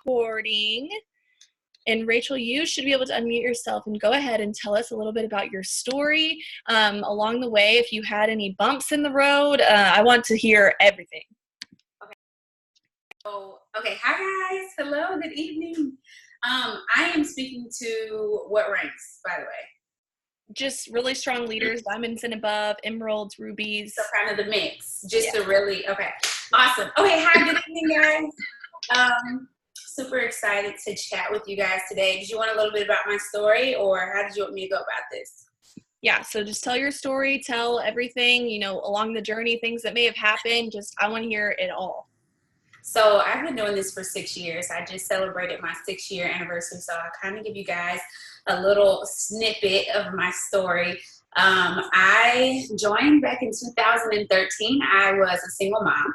recording. And Rachel, you should be able to unmute yourself and go ahead and tell us a little bit about your story along the way. If you had any bumps in the road, I want to hear everything. Okay. Hi guys. Hello. Good evening. I am speaking to what ranks, by the way? Just really strong leaders, diamonds and above, emeralds, rubies. So kind of the mix, just to really, okay. Awesome. Okay. Hi. Good evening, guys. Super excited to chat with you guys today. Did you want a little bit about my story, or how did you want me to go about this? Yeah, so just tell your story, tell everything, along the journey, things that may have happened. I want to hear it all. So I've been doing this for 6 years. I just celebrated my 6-year anniversary, so I'll kind of give you guys a little snippet of my story. I joined back in 2013. I was a single mom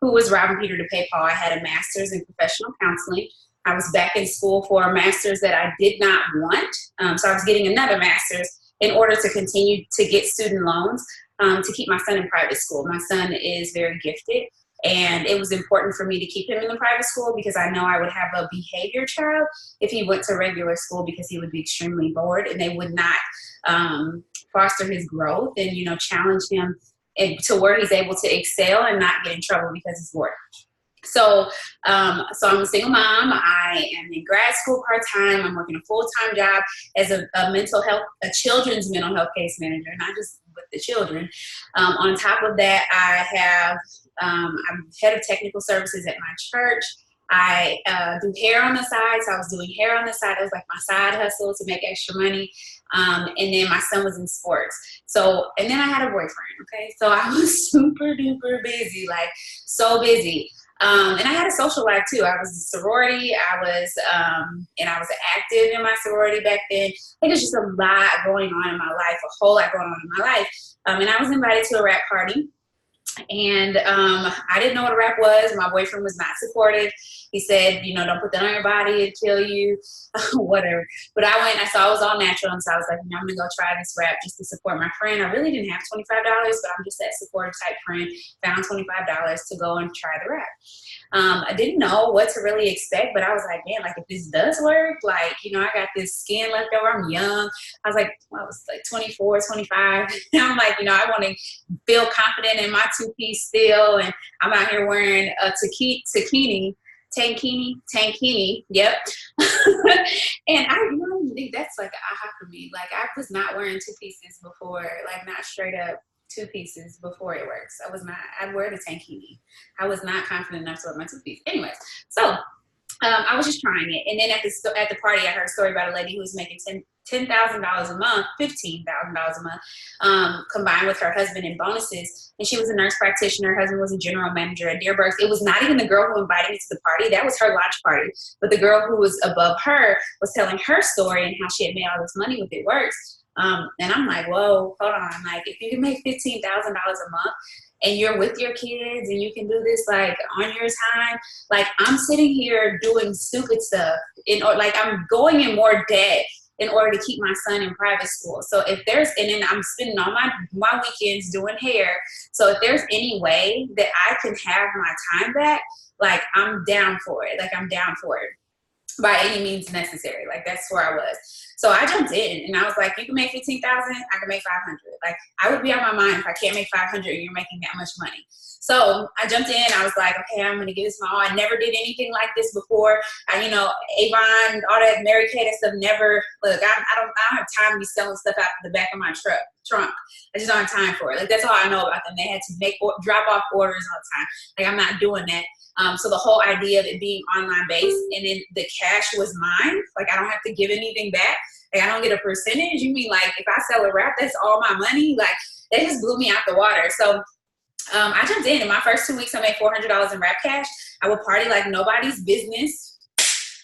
who was robbing Peter to pay Paul. I had a master's in professional counseling. I was back in school for a master's that I did not want. So I was getting another master's in order to continue to get student loans to keep my son in private school. My son is very gifted, and it was important for me to keep him in the private school because I know I would have a behavior child if he went to regular school, because he would be extremely bored and they would not foster his growth and, challenge him and to where he's able to excel and not get in trouble because he's bored. So I'm a single mom. I am in grad school part-time. I'm working a full-time job as a children's mental health case manager, not just with the children. On top of that, I'm head of technical services at my church. I do hair on the side, so I was doing hair on the side. It was like my side hustle to make extra money. And then my son was in sports. And then I had a boyfriend, okay? So I was super duper busy, like so busy. And I had a social life too. I was in sorority. I was active in my sorority back then. There's just a lot going on in my life, a whole lot going on in my life. And I was invited to a rap party. And I didn't know what a rap was. My boyfriend was not supportive. He said, don't put that on your body, it'll kill you, whatever. But I went, I saw it was all natural, and so I was like, I'm going to go try this rap just to support my friend. I really didn't have $25, but I'm just that supportive type friend. Found $25 to go and try the rap. I didn't know what to really expect, but I was like, man, if this does work, I got this skin left over. I'm young. I was like, I was 24, 25. And I'm like, I want to feel confident in my two-piece still. And I'm out here wearing a tankini. Yep. And I really think that's like an aha for me. I was not wearing two pieces before, not straight up two pieces before it works. I'd wear the tankini. I was not confident enough to wear my two piece. Anyways, so I was just trying it. And then at the party, I heard a story about a lady who was making $10,000 a month, $15,000 a month, combined with her husband in bonuses. And she was a nurse practitioner. Her husband was a general manager at Dearborn. It was not even the girl who invited me to the party. That was her launch party. But the girl who was above her was telling her story and how she had made all this money with It Works. And I'm like, whoa, hold on. If you can make $15,000 a month and you're with your kids and you can do this on your time, I'm sitting here doing stupid stuff I'm going in more debt in order to keep my son in private school. So and then I'm spending all my weekends doing hair. So if there's any way that I can have my time back, I'm down for it. I'm down for it by any means necessary. That's where I was. So I jumped in and I was like, you can make 15,000, I can make 500. I would be on my mind if I can't make 500 and you're making that much money. So I jumped in. I was like, okay, I'm going to give this my all. I never did anything like this before. Avon, all that Mary Kay, that stuff, never. Look, I don't have time to be selling stuff out the back of my trunk. I just don't have time for it. That's all I know about them. They had to drop off orders all the time. I'm not doing that. So the whole idea of it being online based and then the cash was mine. I don't have to give anything back. I don't get a percentage. You mean if I sell a wrap, that's all my money? That just blew me out the water. So I jumped in my first 2 weeks. I made $400 in wrap cash. I would party like nobody's business.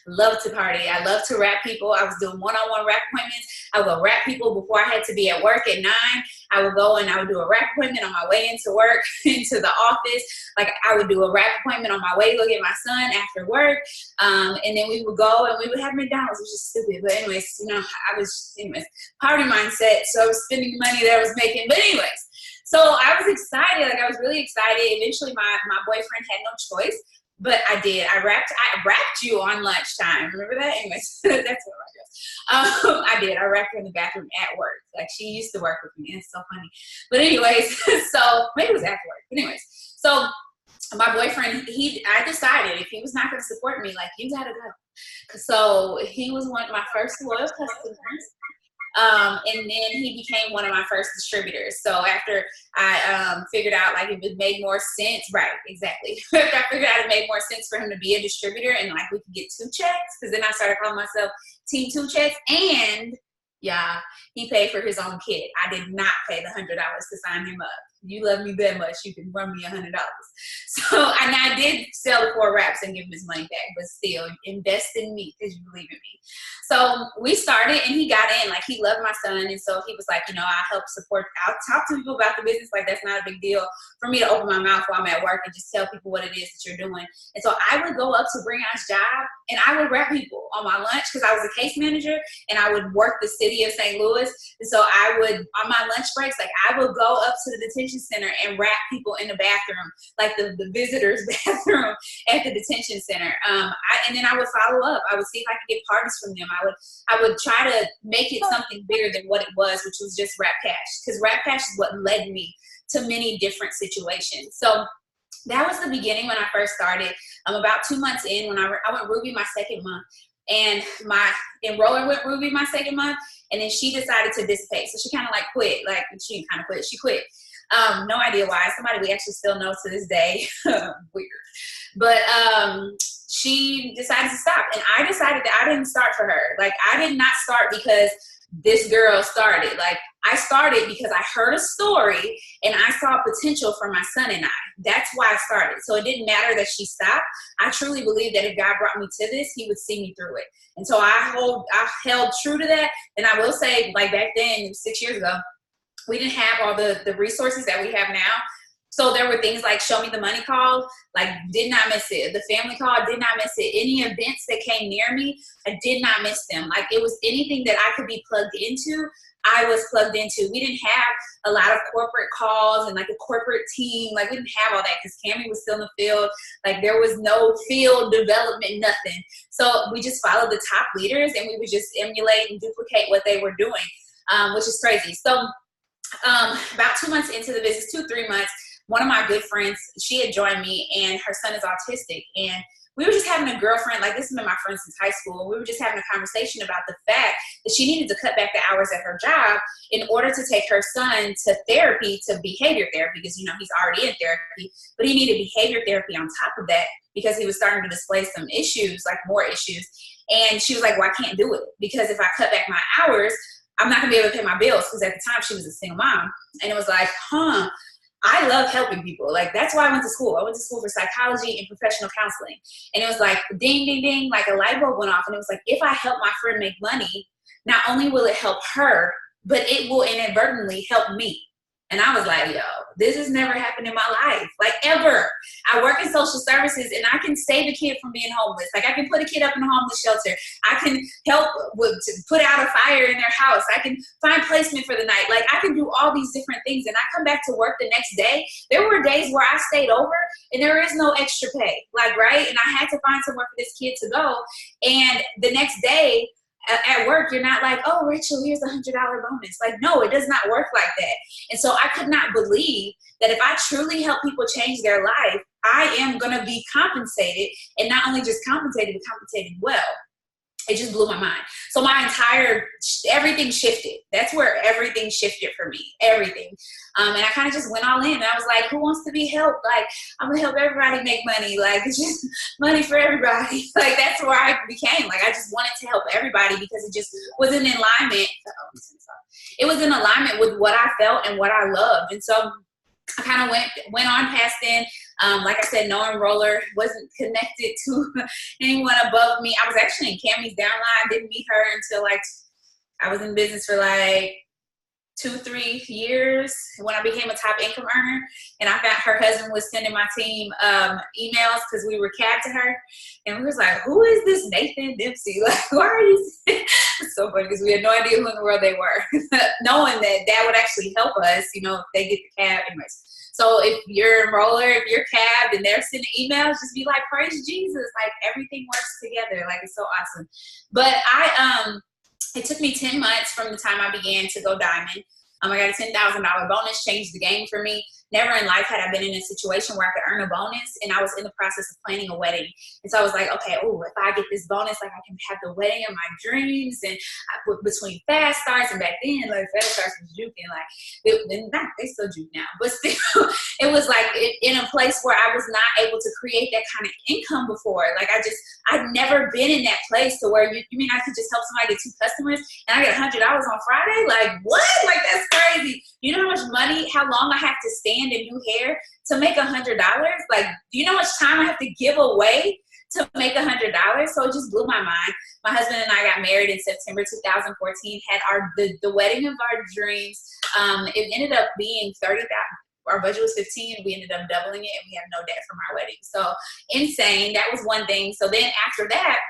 Love to party. I love to wrap people. I was doing one-on-one wrap appointments. I would go wrap people before I had to be at work at 9. I would go and I would do a wrap appointment on my way into work, into the office. I would do a wrap appointment on my way to go get my son after work. And then we would go and we would have McDonald's, which is stupid. But anyways, poverty mindset. So I was spending the money that I was making. But anyways, so I was excited. I was really excited. Eventually my boyfriend had no choice But I did. I rapped you on lunchtime. Remember that? Anyways, that's what I do. I did. I rapped her in the bathroom at work. Like, she used to work with me. It's so funny. But anyways, so maybe it was after work. But anyways, so my boyfriend, I decided if he was not going to support me, like, you got to go. So he was one of my first loyal customers. And then he became one of my first distributors. So after I figured out, like, it made more sense, right, exactly. After I figured out it made more sense for him to be a distributor and, like, we could get 2 checks, because then I started calling myself Team 2 Checks. And, yeah, he paid for his own kit. I did not pay the $100 to sign him up. You love me that much, you can run me $100. So, and I did sell the 4 raps and give him his money back, but still, invest in me because you believe in me. So we started, and he got in. Like, he loved my son, and so he was like, you know, I help support. I'll talk to people about the business. Like, that's not a big deal for me to open my mouth while I'm at work and just tell people what it is that you're doing. And so I would go up to Breon's job, and I would rap people on my lunch, because I was a case manager, and I would work the city of St. Louis. And so I would, on my lunch breaks, like, I would go up to the detention center and rap people in the bathroom, like the visitors bathroom at the detention center. And then I would follow up. I would see if I could get parties from them. I would try to make it something bigger than what it was, which was just Rap Cash, because Rap Cash is what led me to many different situations. So that was the beginning when I first started. About 2 months in, when I went Ruby my second month, and my enroller went Ruby my second month, and then she decided to dissipate. So she kind of like quit. Like, she didn't kind of quit. She quit. No idea why. Somebody we actually still know to this day. Weird. But she decided to stop. And I decided that I didn't start for her. Like, I did not start because this girl started. Like, I started because I heard a story and I saw potential for my son and I. That's why I started. So it didn't matter that she stopped. I truly believe that if God brought me to this, he would see me through it. And so I held true to that. And I will say, like, back then, 6 years ago, we didn't have all the resources that we have now. So there were things like Show Me the Money call, like, did not miss it. The family call, did not miss it. Any events that came near me, I did not miss them. Like, it was anything that I could be plugged into, I was plugged into. We didn't have a lot of corporate calls and, like, a corporate team. Like, we didn't have all that because Cammie was still in the field. Like, there was no field development, nothing. So we just followed the top leaders, and we would just emulate and duplicate what they were doing, which is crazy. So about 2 months into the business, 2-3 months, one of my good friends, she had joined me, and her son is autistic. And we were just having a girlfriend, like, this has been my friend since high school. We were just having a conversation about the fact that she needed to cut back the hours at her job in order to take her son to therapy, to behavior therapy, because, you know, he's already in therapy, but he needed behavior therapy on top of that because he was starting to display some issues, like more issues. And she was like, well, I can't do it because if I cut back my hours, I'm not gonna be able to pay my bills, because at the time she was a single mom. And it was like, I love helping people. Like, that's why I went to school. I went to school for psychology and professional counseling. And it was like, ding, ding, ding, like a light bulb went off. And it was like, if I help my friend make money, not only will it help her, but it will inadvertently help me. And I was like, yo, this has never happened in my life, like, ever. I work in social services, and I can save a kid from being homeless. Like, I can put a kid up in a homeless shelter. I can help to put out a fire in their house. I can find placement for the night. Like, I can do all these different things. And I come back to work the next day. There were days where I stayed over, and there is no extra pay. Like, right? And I had to find somewhere for this kid to go. And the next day, at work, you're not like, oh, Rachel, here's $100 bonus. Like, no, it does not work like that. And so I could not believe that if I truly help people change their life, I am going to be compensated, and not only just compensated, but compensated well. It just blew my mind. So everything shifted. That's where everything shifted for me, everything. And I kind of just went all in, and I was like, who wants to be helped? Like, I'm going to help everybody make money. Like, it's just money for everybody. Like, that's where I became. Like, I just wanted to help everybody because it just was in alignment. It was in alignment with what I felt and what I loved. And so I kind of went on past then. Like I said, no enroller, wasn't connected to anyone above me. I was actually in Cammie's downline. Didn't meet her until, like, I was in business for like 2-3 years when I became a top income earner. And I found her husband was sending my team emails because we were capped to her. And we was like, who is this Nathan Dempsey? Like, why are you So funny because we had no idea who in the world they were, knowing that that would actually help us, you know, if they get the cab. Anyways, so if you're a roller, if you're cabbed and they're sending emails, just be like, praise Jesus. Like everything works together. Like it's so awesome. But it took me 10 months from the time I began to go diamond. I got a $10,000 bonus, changed the game for me. Never in life had I been in a situation where I could earn a bonus, and I was in the process of planning a wedding. And so I was like, okay, if I get this bonus, like I can have the wedding of my dreams. And between fast starts and back then, like fast starts was juking, like they still juke now, but still, it was like in a place where I was not able to create that kind of income before. Like I'd never been in that place to where you mean I could just help somebody get 2 customers and I get $100 on Friday? Like what? Like that's crazy. You know how much money, how long I have to stand and do hair to make $100? Like, do you know how much time I have to give away to make $100? So it just blew my mind. My husband and I got married in September 2014, had the wedding of our dreams. It ended up being $30,000. Our budget was $15,000. We ended up doubling it, and we have no debt from our wedding. So insane. That was one thing. So then after that,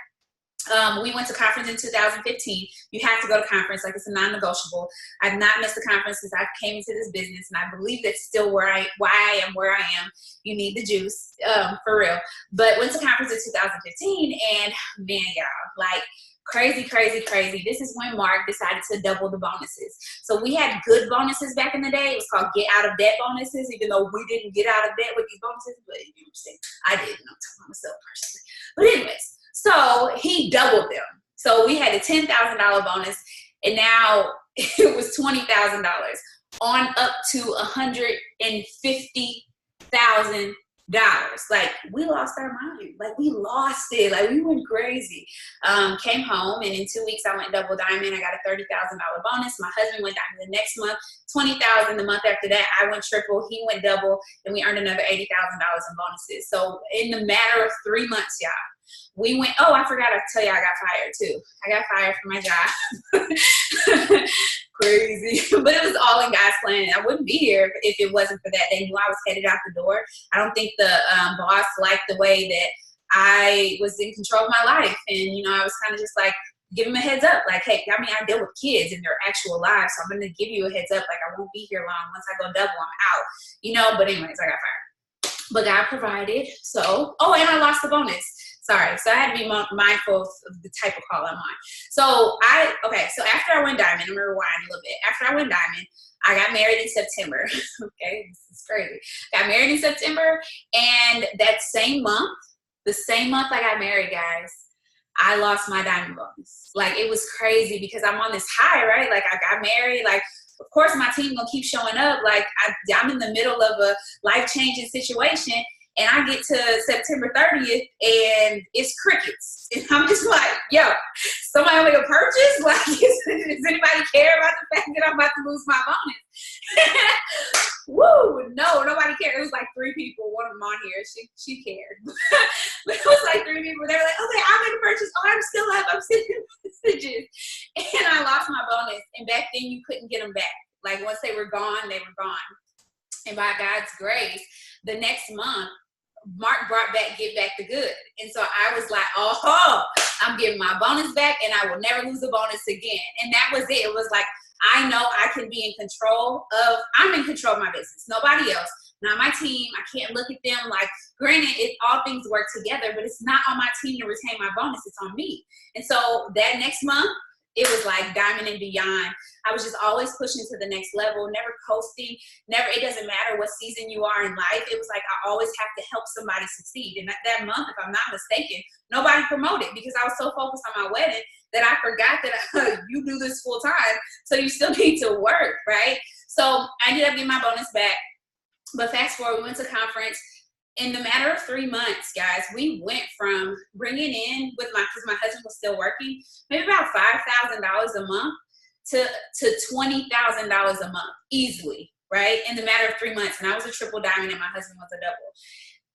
we went to conference in 2015. You have to go to conference, like it's a non-negotiable. I've not missed a conference since I came into this business, and I believe that's still why I am where I am. You need the juice, for real. But went to conference in 2015, and man, y'all, like crazy. This is when Mark decided to double the bonuses. So we had good bonuses back in the day. It was called get out of debt bonuses, even though we didn't get out of debt with these bonuses, but you know what I'm saying? I didn't. I'm talking about myself personally. But anyways, so he doubled them. So we had a $10,000 bonus, and now it was $20,000 on up to $150,000. Like we lost our mind. Like we lost it. Like we went crazy. Came home, and in 2 weeks I went double diamond. I got a $30,000 bonus. My husband went diamond the next month. $20,000 the month after that. I went triple. He went double, and we earned another $80,000 in bonuses. So in the matter of 3 months, y'all, we went, I forgot to tell you I got fired too. I got fired from my job. Crazy. But it was all in God's plan. I wouldn't be here if it wasn't for that. They knew I was headed out the door. I don't think the boss liked the way that I was in control of my life. And, you know, I was kind of just like, give him a heads up. Like, hey, I mean, I deal with kids in their actual lives, so I'm going to give you a heads up. Like, I won't be here long. Once I go double, I'm out. You know, but anyways, I got fired. But God provided. So, and I lost the bonus. Sorry. So I had to be mindful of the type of call I'm on. So after I went diamond, I'm going to rewind a little bit. After I went diamond, I got married in September. Okay. This is crazy. Got married in September. And that same month, I got married, guys, I lost my diamond bonus. Like it was crazy because I'm on this high, right? Like I got married, like, of course my team gonna keep showing up. Like I'm in the middle of a life-changing situation, and I get to September 30th and it's crickets. And I'm just like, yo, somebody make a purchase? Like, does anybody care about the fact that I'm about to lose my bonus? Woo, no, nobody cared. It was like 3 people, one of them on here, she cared. But it was like 3 people. They were like, okay, I'll make a purchase. Oh, I'm still up. I'm sending messages. And I lost my bonus. And back then you couldn't get them back. Like once they were gone, they were gone. And by God's grace, the next month, Mark brought back Get Back the Good. And so I was like, I'm getting my bonus back and I will never lose a bonus again. And that was it. It was like, I know I can be in control of, I'm in control of my business. Nobody else. Not my team. I can't look at them like, granted, all things work together, but it's not on my team to retain my bonus. It's on me. And so that next month, it was like diamond and beyond. I was just always pushing to the next level, never coasting, it doesn't matter what season you are in life. It was like, I always have to help somebody succeed. And that month, if I'm not mistaken, nobody promoted because I was so focused on my wedding that I forgot that you do this full time. So you still need to work, right? So I ended up getting my bonus back. But fast forward, we went to conference. In the matter of 3 months, guys, we went from bringing in because my husband was still working, maybe about $5,000 a month to $20,000 a month easily, right? In the matter of 3 months. And I was a triple diamond and my husband was a double.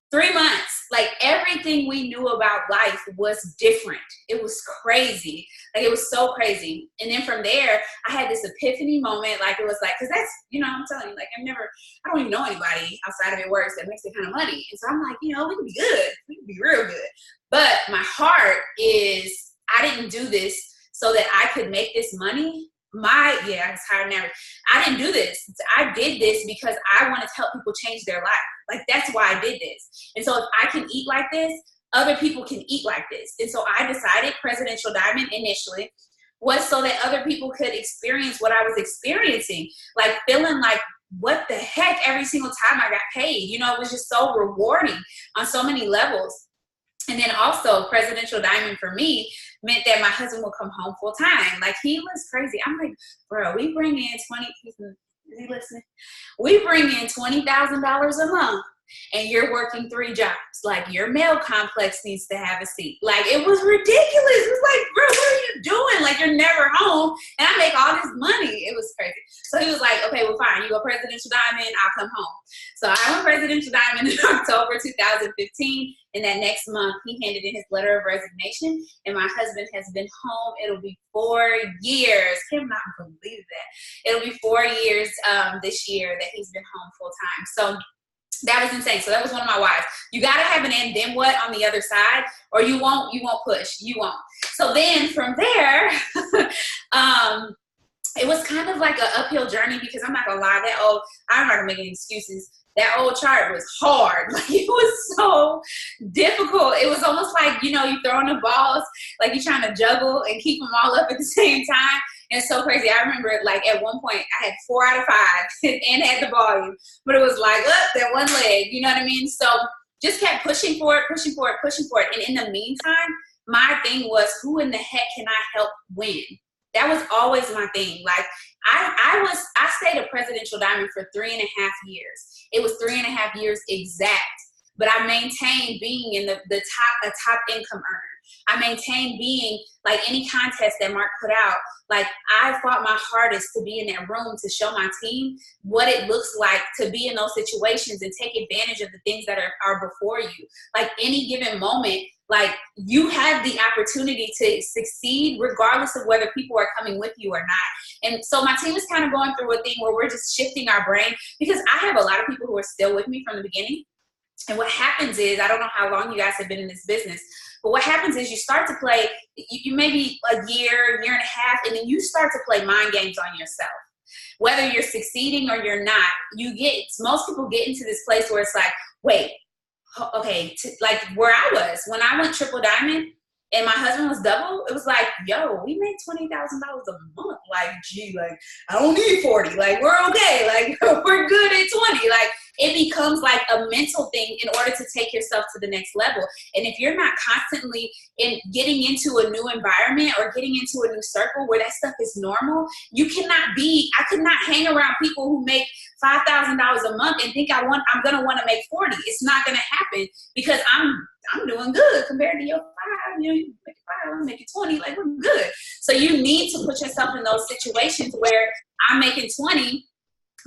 3 months, like everything we knew about life was different. It was crazy. Like it was so crazy. And then from there, I had this epiphany moment. Like it was like, cause that's, you know, I'm telling you, like I don't even know anybody outside of it works that makes that kind of money. And so I'm like, you know, we can be good. We can be real good. But my heart is, I didn't do this so that I could make this money, it's higher than average. I didn't do this. I did this because I wanted to help people change their life. Like, that's why I did this. And so if I can eat like this, other people can eat like this. And so I decided Presidential Diamond initially was so that other people could experience what I was experiencing, like feeling like, what the heck, every single time I got paid. You know, it was just so rewarding on so many levels. And then also Presidential Diamond for me meant that my husband would come home full time. Like, he was crazy. I'm like, bro, we bring in is he listening? We bring in $20,000 a month, and you're working 3 jobs. Like, your mail complex needs to have a seat. Like, it was ridiculous. It was like, bro, what are you doing? Like, you're never home, and I make all this money. It was crazy. So he was like, okay, well, fine. You go Presidential Diamond, I'll come home. So I went Presidential Diamond in October 2015, and that next month, he handed in his letter of resignation, and my husband has been home. It'll be 4 years. Cannot believe that. It'll be 4 years this year that he's been home full time. So that was insane. So that was one of my whys. You got to have an and then what on the other side, or you won't push. You won't. So then from there, it was kind of like an uphill journey, because I'm not going to lie, I'm not going to make any excuses. That old chart was hard. Like, it was so difficult. It was almost like, you throwing the balls, like you're trying to juggle and keep them all up at the same time. And it's so crazy. I remember, like, at one point I had 4 out of 5 and had the volume, but it was like, that one leg, you know what I mean? So just kept pushing for it. And in the meantime, my thing was, who in the heck can I help win? That was always my thing. Like, I stayed a Presidential Diamond for 3.5 years. It was 3.5 years exact, but I maintained being in a top income earner. I maintained being, like, any contest that Mark put out. Like, I fought my hardest to be in that room to show my team what it looks like to be in those situations and take advantage of the things that are before you. Like, any given moment, like, you have the opportunity to succeed regardless of whether people are coming with you or not. And so my team is kind of going through a thing where we're just shifting our brain, because I have a lot of people who are still with me from the beginning. And what happens is, I don't know how long you guys have been in this business, but what happens is you start to play, you maybe a year and a half, and then you start to play mind games on yourself. Whether you're succeeding or you're not, most people get into this place where it's like, wait, okay, like where I was, when I went Triple Diamond and my husband was double, it was like, yo, we made $20,000 a month. Like, gee, like, I don't need 40. Like, we're okay. Like, we're good at 20. Like, it becomes like a mental thing in order to take yourself to the next level. And if you're not constantly getting into a new environment or getting into a new circle where that stuff is normal, I could not hang around people who make $5,000 a month and think I'm going to want to make 40. It's not going to happen, because I'm doing good compared to your 5. You make 5, I'm making 20. Like, we're good. So you need to put yourself in those situations where I'm making 20,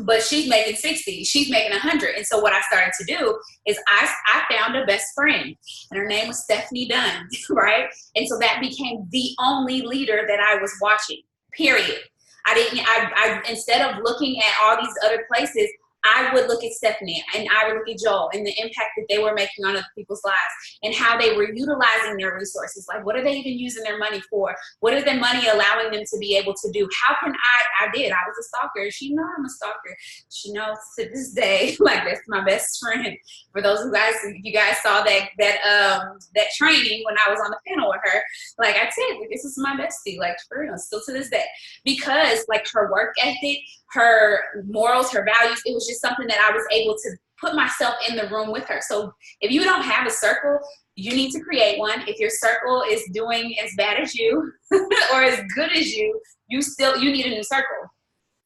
but she's making 60, she's making 100. And so what I started to do is I found a best friend, and her name was Stephanie Dunn, right? And so that became the only leader that I was watching, period. I instead of looking at all these other places, I would look at Stephanie and I would look at Joel and the impact that they were making on other people's lives and how they were utilizing their resources. Like, what are they even using their money for? What is their money allowing them to be able to do? How can I was a stalker. She knows I'm a stalker. She knows to this day, like, that's my best friend. For those of you guys saw that training when I was on the panel with her, like I said, this is my bestie, like, for real, still to this day, because like her work ethic, her morals, her values, it was just something that I was able to put myself in the room with her. So if you don't have a circle, you need to create one. If your circle is doing as bad as you or as good as you need a new circle.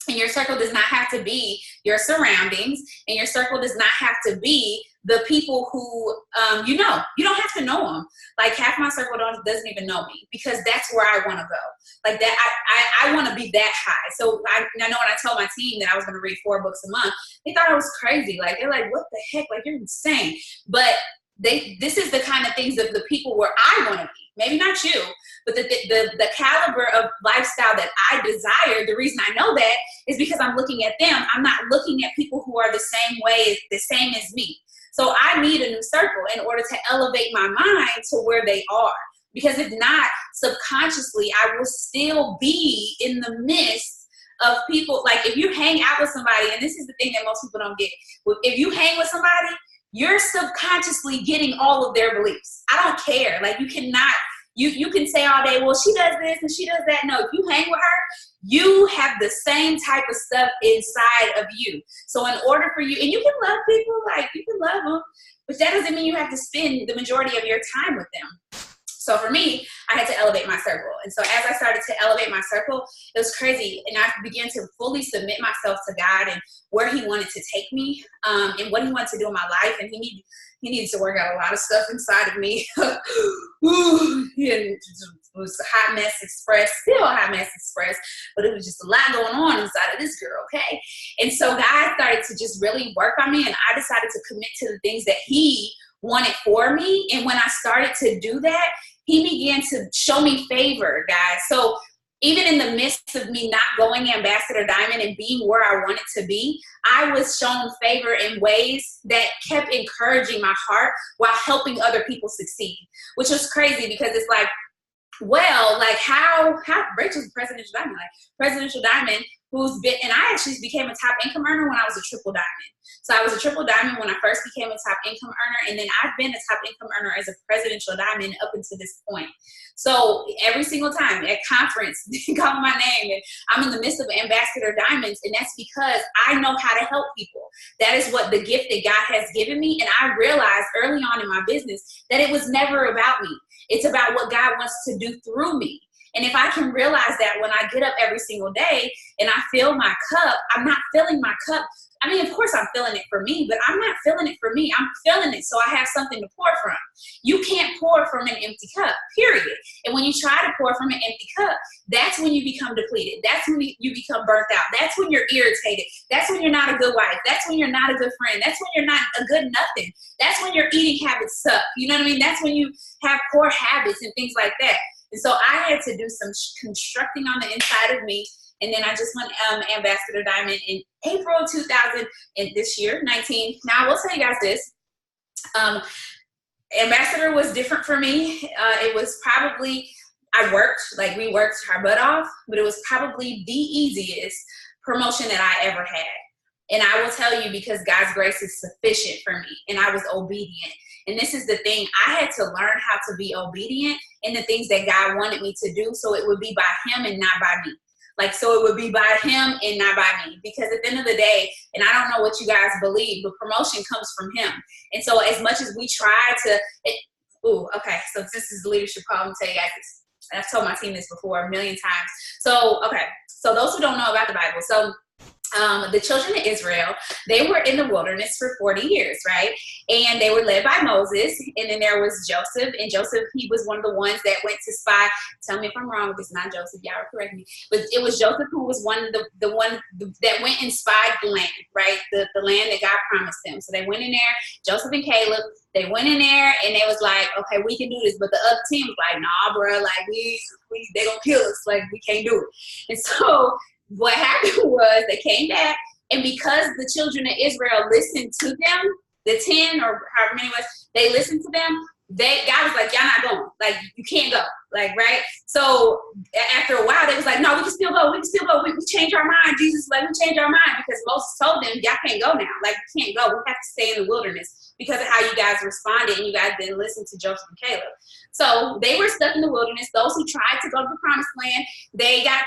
And your circle does not have to be your surroundings, and your circle does not have to be the people who, you don't have to know them. Like, half my circle doesn't even know me, because that's where I want to go. Like that, I want to be that high. So I know when I told my team that I was going to read 4 books a month, they thought I was crazy. Like, they're like, what the heck? Like, you're insane. But this is the kind of things of the people where I want to be. Maybe not you, but the caliber of lifestyle that I desire, the reason I know that is because I'm looking at them. I'm not looking at people who are the same as me. So I need a new circle in order to elevate my mind to where they are. Because if not, subconsciously, I will still be in the midst of people. Like if you hang out with somebody, and this is the thing that most people don't get, if you hang with somebody, you're subconsciously getting all of their beliefs. I don't care. Like you cannot, you can say all day, well, she does this and she does that. No, if you hang with her, you have the same type of stuff inside of you. So in order for you, and you can love people, like you can love them, but that doesn't mean you have to spend the majority of your time with them. So for me, I had to elevate my circle. And so as I started to elevate my circle, it was crazy. And I began to fully submit myself to God and where he wanted to take me, and what he wanted to do in my life. And he needed to work out a lot of stuff inside of me. Ooh, it was a hot mess express, still a hot mess express, but it was just a lot going on inside of this girl, okay? And so God started to just really work on me, and I decided to commit to the things that he wanted for me. And when I started to do that, he began to show me favor, guys. So even in the midst of me not going Ambassador Diamond and being where I wanted to be, I was shown favor in ways that kept encouraging my heart while helping other people succeed, which was crazy because it's like, well, like how Rachel's Presidential Diamond, like Presidential Diamond, who's been, and I actually became a top income earner when I was a triple diamond. So I was a triple diamond when I first became a top income earner, and then I've been a top income earner as a presidential diamond up until this point. So every single time at conference, they call my name, and I'm in the midst of ambassador diamonds, and that's because I know how to help people. That is what the gift that God has given me, and I realized early on in my business that it was never about me. It's about what God wants to do through me. And if I can realize that when I get up every single day and I fill my cup, I'm not filling my cup. I mean, of course I'm filling it for me, but I'm not filling it for me. I'm filling it so I have something to pour from. You can't pour from an empty cup, period. And when you try to pour from an empty cup, that's when you become depleted. That's when you become burnt out. That's when you're irritated. That's when you're not a good wife. That's when you're not a good friend. That's when you're not a good nothing. That's when your eating habits suck. You know what I mean? That's when you have poor habits and things like that. And so I had to do some constructing on the inside of me. And then I just went Ambassador Diamond in April 2000 and this year, 19. Now I will tell you guys this. Ambassador was different for me. It was probably, we worked our butt off, but it was probably the easiest promotion that I ever had. And I will tell you because God's grace is sufficient for me and I was obedient. And this is the thing, I had to learn how to be obedient in the things that God wanted me to do so it would be by him and not by me. So it would be by him and not by me. Because at the end of the day, and I don't know what you guys believe, but promotion comes from him. And so as much as we try to, okay, so this is the leadership call. I'm going to tell you guys this. I've told my team this before a million times. So those who don't know about the Bible, the children of Israel, they were in the wilderness for 40 years, right? And they were led by Moses. And then there was Joseph. And Joseph, he was one of the ones that went to spy. Tell me if I'm wrong, if it's not Joseph, y'all correct me. But it was Joseph who was the one that went and spied the land, right? The land that God promised them. So they went in there, Joseph and Caleb, they went in there and they was like, okay, we can do this. But the other team was like, nah, bro, like they gonna kill us. Like we can't do it. And so what happened was they came back, and because the children of Israel listened to them, the 10 or however many was, they listened to them, God was like, y'all not going. Like, you can't go. Like, right? So after a while, they was like, no, we can still go. We can still go. We change our mind. Jesus, like, we change our mind because Moses told them, y'all can't go now. Like, we can't go. We have to stay in the wilderness because of how you guys responded and you guys didn't listen to Joseph and Caleb. So they were stuck in the wilderness. Those who tried to go to the promised land, they died,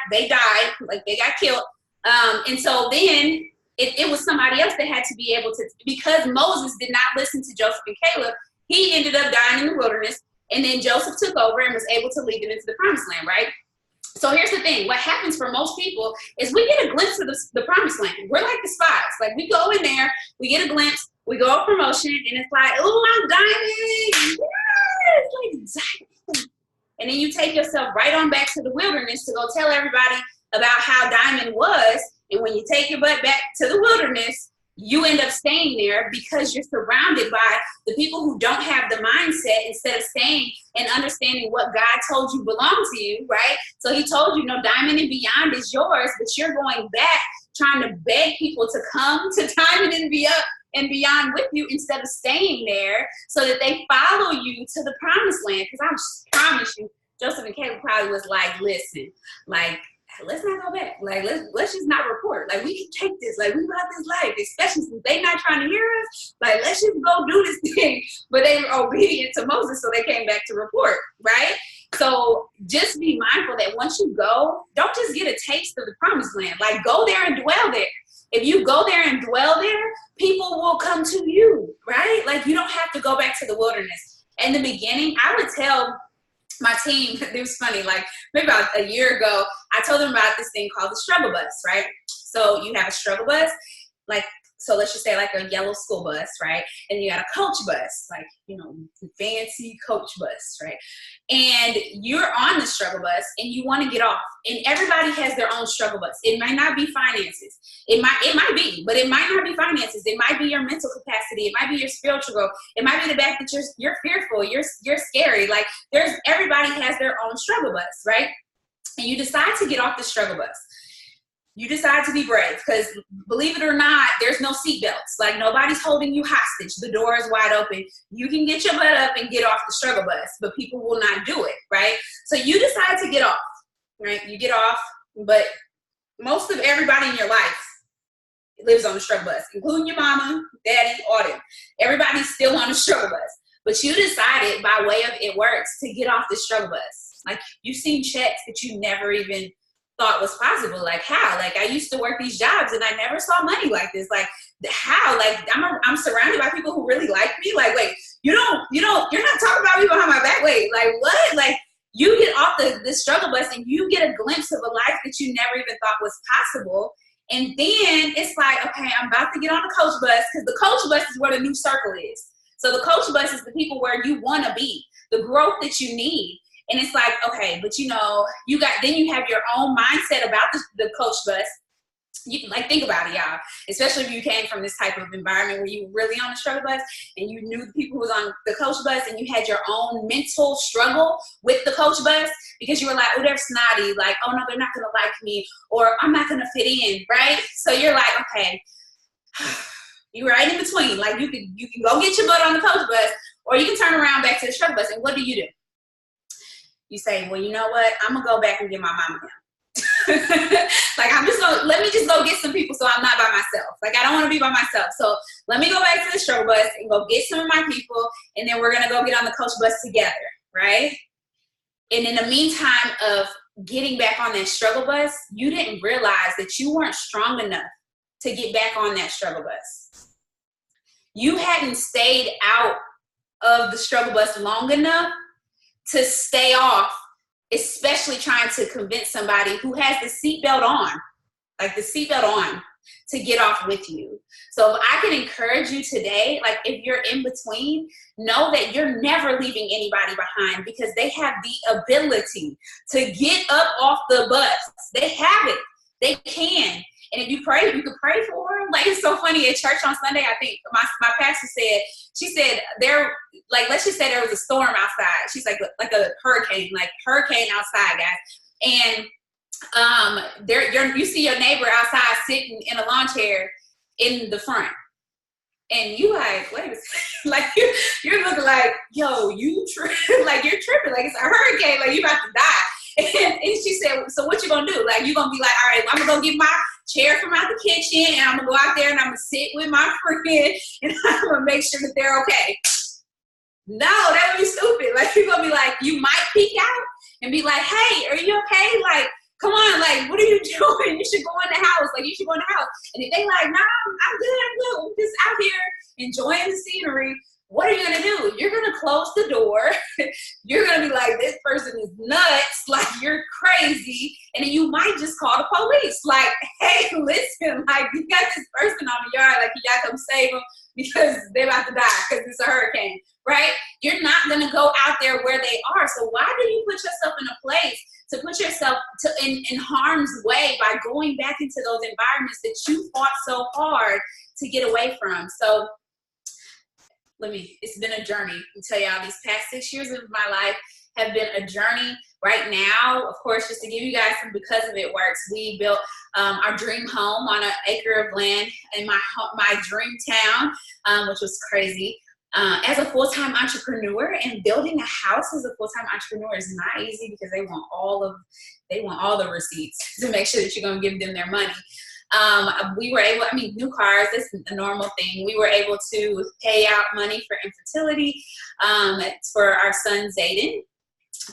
like they got killed. And so then it was somebody else that had to be able to, because Moses did not listen to Joseph and Caleb, he ended up dying in the wilderness. And then Joseph took over and was able to lead them into the promised land, right? So here's the thing. What happens for most people is we get a glimpse of the promised land. We're like the spies. Like we go in there, we get a glimpse, we go a promotion, and it's like, oh, I'm diamond. Yes, like diamond. And then you take yourself right on back to the wilderness to go tell everybody about how diamond was. And when you take your butt back to the wilderness, you end up staying there because you're surrounded by the people who don't have the mindset instead of staying and understanding what God told you belonged to you, right? So he told you, no, diamond and beyond is yours, but you're going back trying to beg people to come to diamond and and beyond with you instead of staying there so that they follow you to the promised land. Because I promise you, Joseph and Caleb probably was like, listen, like, let's not go back. Like, let's just not report. Like, we can take this. Like, we got this life, especially since they not trying to hear us. Like, let's just go do this thing. But they were obedient to Moses, so they came back to report, right? So just be mindful that once you go, don't just get a taste of the promised land. Like, go there and dwell there. If you go there and dwell there, people will come to you, right? Like, you don't have to go back to the wilderness. In the beginning, I would tell my team, it was funny, like maybe about a year ago, I told them about this thing called the struggle bus, right? So you have a struggle bus, like, so let's just say like a yellow school bus, right? And you got a coach bus, like, you know, fancy coach bus, right? And you're on the struggle bus and you want to get off, and everybody has their own struggle bus. It might not be finances. It might be, but it might not be finances. It might be your mental capacity. It might be your spiritual growth. It might be the fact that you're fearful. You're scary. Like, everybody has their own struggle bus, right? And you decide to get off the struggle bus. You decide to be brave because, believe it or not, there's no seatbelts. Like, nobody's holding you hostage. The door is wide open. You can get your butt up and get off the struggle bus, but people will not do it, right? So you decide to get off, right? You get off, but most of everybody in your life lives on the struggle bus, including your mama, daddy, all them. Everybody's still on the struggle bus. But you decided by way of it works to get off the struggle bus. Like, you've seen checks that you never even thought was possible. Like, how? Like, I used to work these jobs and I never saw money like this. Like, how? Like, I'm surrounded by people who really like me. Like, wait, you're not talking about me behind my back. Wait, like, what? Like, you get off the struggle bus and you get a glimpse of a life that you never even thought was possible. And then it's like, okay, I'm about to get on the coach bus, because the coach bus is where the new circle is. So the coach bus is the people where you want to be, the growth that you need. And it's like, okay, but you know, then you have your own mindset about the coach bus. You can, like, think about it, y'all, especially if you came from this type of environment where you were really on the struggle bus and you knew the people who was on the coach bus, and you had your own mental struggle with the coach bus because you were like, oh, they're snotty. Like, oh no, they're not going to like me, or I'm not going to fit in, right? So you're like, okay, you're right in between. Like, you can go get your butt on the coach bus, or you can turn around back to the struggle bus. And what do? You say, well, you know what? I'm going to go back and get my mama now. Like, let me just go get some people so I'm not by myself. Like, I don't want to be by myself. So let me go back to the struggle bus and go get some of my people, and then we're going to go get on the coach bus together, right? And in the meantime of getting back on that struggle bus, you didn't realize that you weren't strong enough to get back on that struggle bus. You hadn't stayed out of the struggle bus long enough to stay off, especially trying to convince somebody who has the seatbelt on, like the seatbelt on, to get off with you. So if I can encourage you today, like, if you're in between, know that you're never leaving anybody behind, because they have the ability to get up off the bus. They have it. They can. And if you pray, you could pray for them. Like, it's so funny, at church on Sunday, I think my pastor said, she said, let's just say there was a storm outside. She's like a hurricane outside, guys. And you see your neighbor outside sitting in a lawn chair in the front. And you like, wait a second. Like, you're looking like, yo, you're tripping. Like, it's a hurricane. Like, you about to die. And she said, so what you gonna do? Like, you gonna be like, all right, I'm gonna go get my chair from out the kitchen, and I'm gonna go out there and I'm gonna sit with my friend, and I'm gonna make sure that they're okay. No, that would be stupid. Like, you're gonna be like, you might peek out and be like, hey, are you okay? Like, come on, like, what are you doing? You should go in the house. Like, you should go in the house. And if they like, nah, I'm good. I'm just out here enjoying the scenery. What are you gonna do? You're gonna close the door. You're gonna be like, this person is nuts. Like, you're crazy. And then you might just call the police. Like, hey, listen, like, you got this person on the yard. Like, you gotta come save them because they're about to die because it's a hurricane, right? You're not gonna go out there where they are. So why do you put yourself in a place to put yourself in harm's way by going back into those environments that you fought so hard to get away from? So it's been a journey. I tell y'all, these past 6 years of my life have been a journey. Right now, of course, just to give you guys some Because of It works, we built our dream home on an acre of land in my dream town, which was crazy. As a full-time entrepreneur, and building a house as a full-time entrepreneur is not easy, because they want all the receipts to make sure that you're going to give them their money. We were able, new cars, that's a normal thing. We were able to pay out money for infertility for our son Zayden,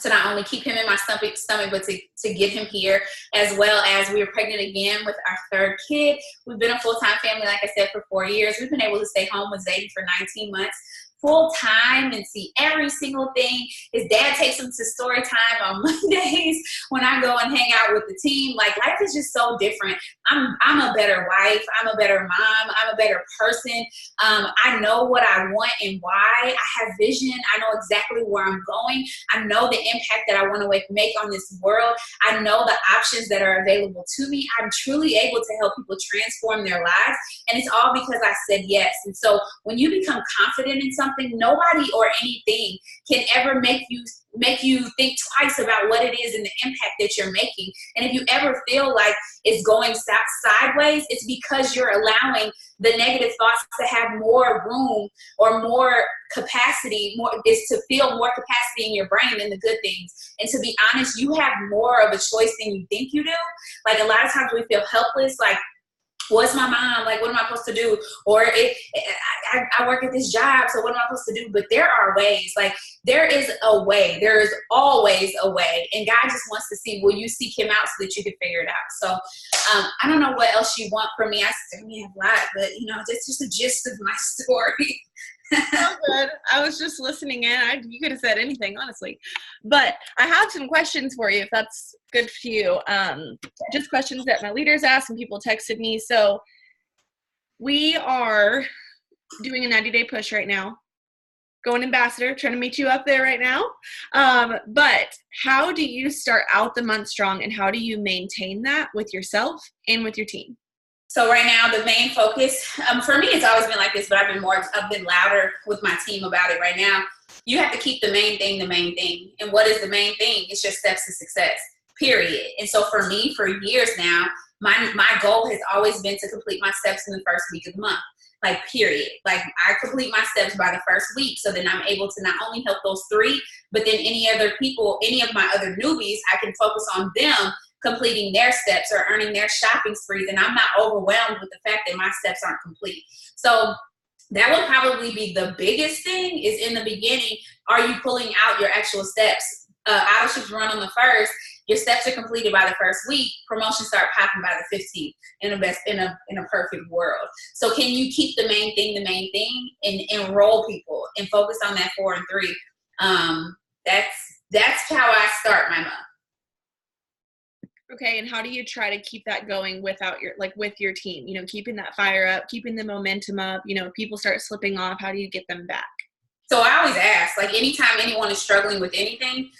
to not only keep him in my stomach, but to get him here, as well as we were pregnant again with our third kid. We've been a full-time family, like I said, for 4 years. We've been able to stay home with Zayden for 19 months. Full time, and see every single thing. His dad takes him to story time on Mondays when I go and hang out with the team. Like, life is just so different. I'm a better wife. I'm a better mom. I'm a better person. I know what I want and why. I have vision. I know exactly where I'm going. I know the impact that I want to make on this world. I know the options that are available to me. I'm truly able to help people transform their lives, and it's all because I said yes. And so when you become confident in something, nobody or anything can ever make you think twice about what it is and the impact that you're making. And if you ever feel like it's going sideways, it's because you're allowing the negative thoughts to have more room or more capacity, is to feel more capacity in your brain than the good things. And to be honest, you have more of a choice than you think you do. Like, a lot of times we feel helpless, like, what's my mom? Like, what am I supposed to do? Or I work at this job, so what am I supposed to do? But there are ways. Like, there is a way. There is always a way. And God just wants to see, will you seek him out so that you can figure it out? So I don't know what else you want from me. I certainly have a lot, but, that's just a gist of my story. So good. I was just listening in. You could have said anything, honestly. But I have some questions for you, if that's good for you. Just questions that my leaders asked and people texted me. So we are doing a 90-day push right now. Going ambassador, trying to meet you up there right now. But how do you start out the month strong, and how do you maintain that with yourself and with your team? So right now, the main focus, for me, it's always been like this, but I've been louder with my team about it right now. You have to keep the main thing the main thing. And what is the main thing? It's your steps to success, period. And so for me, for years now, my goal has always been to complete my steps in the first week of the month. Like, period. Like, I complete my steps by the first week, so then I'm able to not only help those 3, but then any of my other newbies, I can focus on them completing their steps or earning their shopping sprees, and I'm not overwhelmed with the fact that my steps aren't complete. So that would probably be the biggest thing, is in the beginning, are you pulling out your actual steps? Auto-ships run on the 1st. Your steps are completed by the 1st week. Promotions start popping by the 15th in a perfect world. So can you keep the main thing and enroll people and focus on that 4 and 3? That's how I start my month. Okay, and how do you try to keep that going with your team? Keeping that fire up, keeping the momentum up. If people start slipping off, how do you get them back? So I always ask, like, anytime anyone is struggling with anything,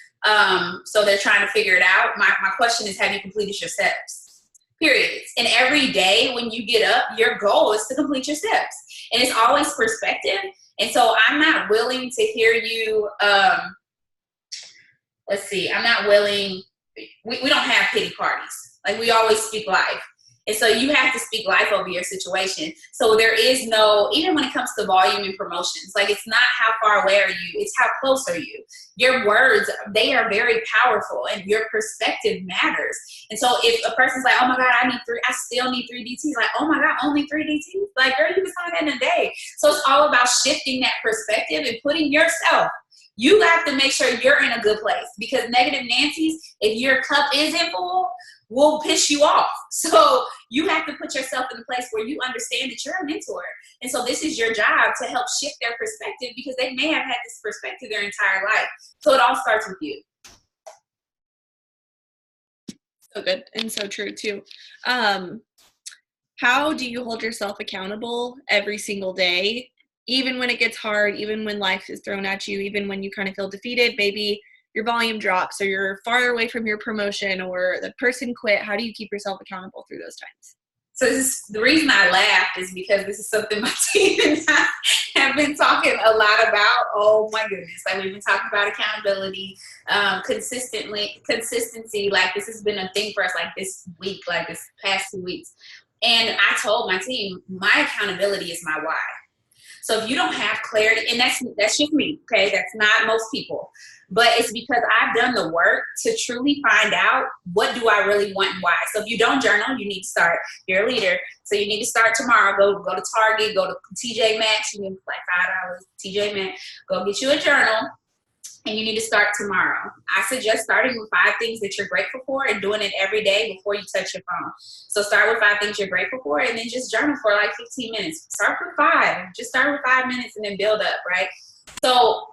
so they're trying to figure it out, my question is, have you completed your steps? Period. And every day when you get up, your goal is to complete your steps. And it's always perspective. And so I'm not willing to hear you, I'm not willing. We don't have pity parties. Like, we always speak life. And so you have to speak life over your situation. So there is no, even when it comes to volume and promotions, like, it's not how far away are you, it's how close are you. Your words, they are very powerful, and your perspective matters. And so if a person's like, oh my God, I still need 3 DTs. Like, oh my God, only 3 DTs? Like, girl, you can sign that in a day. So it's all about shifting that perspective and putting yourself. You have to make sure you're in a good place, because negative Nancy's, if your cup isn't full, will piss you off. So you have to put yourself in a place where you understand that you're a mentor. And so this is your job to help shift their perspective, because they may have had this perspective their entire life. So it all starts with you. So good, and so true too. How do you hold yourself accountable every single day, even when it gets hard, even when life is thrown at you, even when you kind of feel defeated? Maybe your volume drops, or you're far away from your promotion, or the person quit. How do you keep yourself accountable through those times? So the reason I laughed is because this is something my team and I have been talking a lot about. Oh my goodness. Like we've been talking about accountability, consistency. Like this has been a thing for us like this week, like this past 2 weeks. And I told my team, my accountability is my why. So if you don't have clarity, and that's just me, okay? That's not most people. But it's because I've done the work to truly find out what do I really want and why. So if you don't journal, you need to start. You're a leader. So you need to start tomorrow. Go to Target, go to TJ Maxx. You can like $5, TJ Maxx. Go get you a journal. And you need to start tomorrow. I suggest starting with 5 things that you're grateful for and doing it every day before you touch your phone. So start with 5 things you're grateful for and then just journal for like 15 minutes. Start with 5. Just start with 5 minutes and then build up, right? So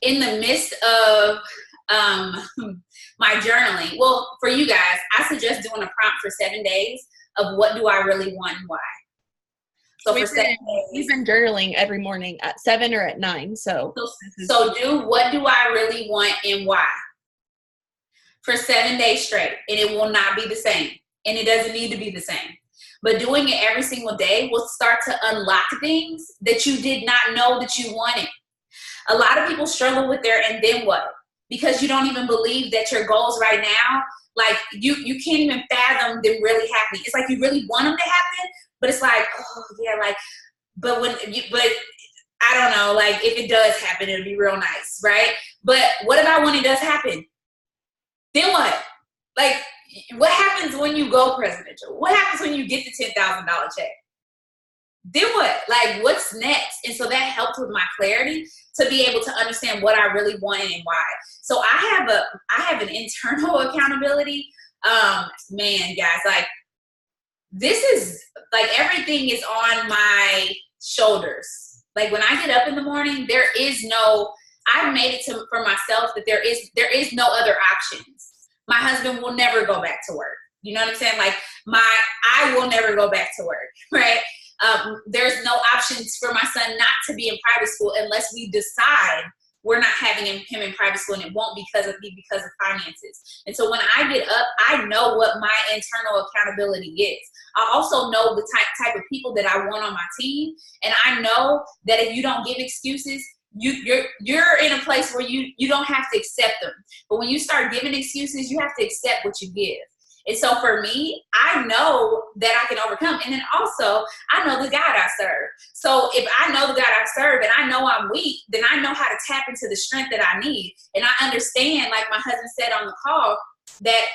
in the midst of my journaling, well, for you guys, I suggest doing a prompt for 7 days of what do I really want and why. So we've been journaling every morning at 7 or at 9. So do what do I really want and why for 7 days straight, and it will not be the same, and it doesn't need to be the same. But doing it every single day will start to unlock things that you did not know that you wanted. A lot of people struggle with their and then what? Because you don't even believe that your goals right now, like you can't even fathom them really happening. It's like you really want them to happen, but it's like, oh yeah, like, but I don't know, like if it does happen, it'll be real nice, right? But what about when it does happen? Then what? Like, what happens when you go presidential? What happens when you get the $10,000 check? Then what? Like, what's next? And so that helped with my clarity to be able to understand what I really wanted and why. So I have an internal accountability. Man, guys, like this is like everything is on my shoulders. Like when I get up in the morning, I've made it for myself that there is no other options. My husband will never go back to work. You know what I'm saying? Like I will never go back to work, right? There's no options for my son not to be in private school unless we decide we're not having him in private school, and it won't because of finances. And so when I get up, I know what my internal accountability is. I also know the type of people that I want on my team, and I know that if you don't give excuses, you're in a place where you don't have to accept them. But when you start giving excuses, you have to accept what you give. And so for me, I know that I can overcome. And then also, I know the God I serve. So if I know the God I serve and I know I'm weak, then I know how to tap into the strength that I need. And I understand, like my husband said on the call, that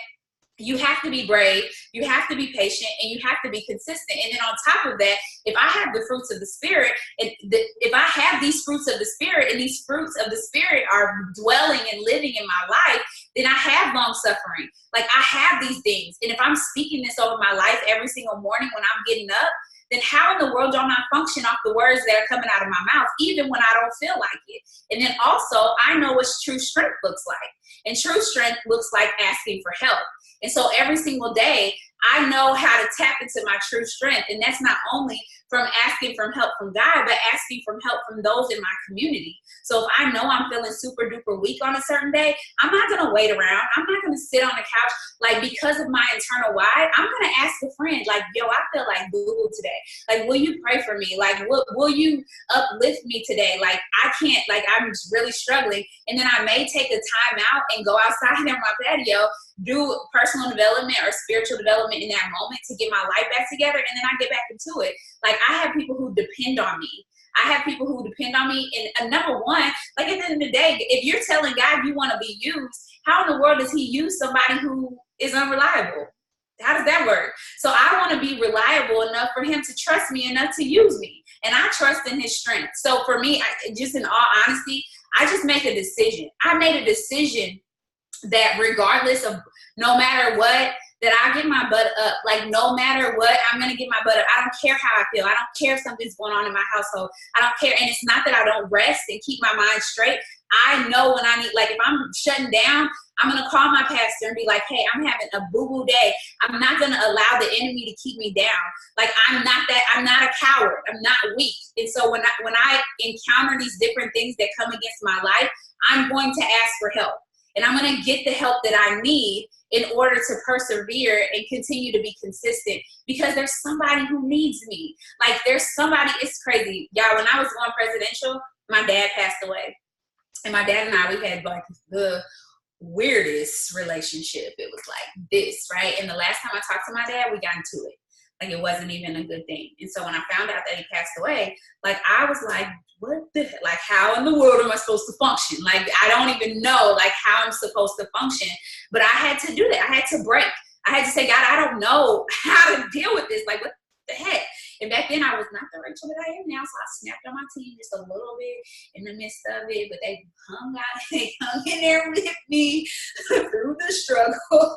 you have to be brave, you have to be patient, and you have to be consistent. And then on top of that, if I have the fruits of the Spirit, if I have these fruits of the Spirit, and these fruits of the Spirit are dwelling and living in my life, then I have long suffering. Like I have these things. And if I'm speaking this over my life every single morning when I'm getting up, then how in the world don't I function off the words that are coming out of my mouth, even when I don't feel like it? And then also, I know what true strength looks like. And true strength looks like asking for help. And so every single day, I know how to tap into my true strength. And that's not only from asking for help from God, but asking for help from those in my community. So if I know I'm feeling super duper weak on a certain day, I'm not going to wait around. I'm not going to sit on the couch. Like, because of my internal why, I'm going to ask a friend, like, yo, I feel like boo-boo today. Like, will you pray for me? Like, will you uplift me today? Like, I can't, like, I'm just really struggling. And then I may take a time out and go outside on my patio, do personal development or spiritual development in that moment to get my life back together, and then I get back into it. Like, I have people who depend on me. I have people who depend on me. And number one, like at the end of the day, if you're telling God you want to be used, how in the world does he use somebody who is unreliable? How does that work? So I want to be reliable enough for him to trust me enough to use me. And I trust in his strength. So for me, just in all honesty, I just make a decision. I made a decision that regardless of no matter what, that I get my butt up. Like, no matter what, I'm going to get my butt up. I don't care how I feel. I don't care if something's going on in my household. I don't care. And it's not that I don't rest and keep my mind straight. I know when I need, like, if I'm shutting down, I'm going to call my pastor and be like, hey, I'm having a boo-boo day. I'm not going to allow the enemy to keep me down. Like, I'm not a coward. I'm not weak. And so when I encounter these different things that come against my life, I'm going to ask for help. And I'm going to get the help that I need in order to persevere and continue to be consistent, because there's somebody who needs me. Like there's somebody, it's crazy. Y'all, when I was going presidential, my dad passed away. And my dad and I, we had like the weirdest relationship. It was like this, right? And the last time I talked to my dad, we got into it. Like it wasn't even a good thing. And so when I found out that he passed away, like I was like, what the heck? Like how in the world am I supposed to function? Like I don't even know like how I'm supposed to function. But I had to do that. I had to break. I had to say, God, I don't know how to deal with this. Like what the heck? And back then I was not the Rachel that I am now. So I snapped on my team just a little bit in the midst of it, but they hung out, they hung in there with me through the struggle.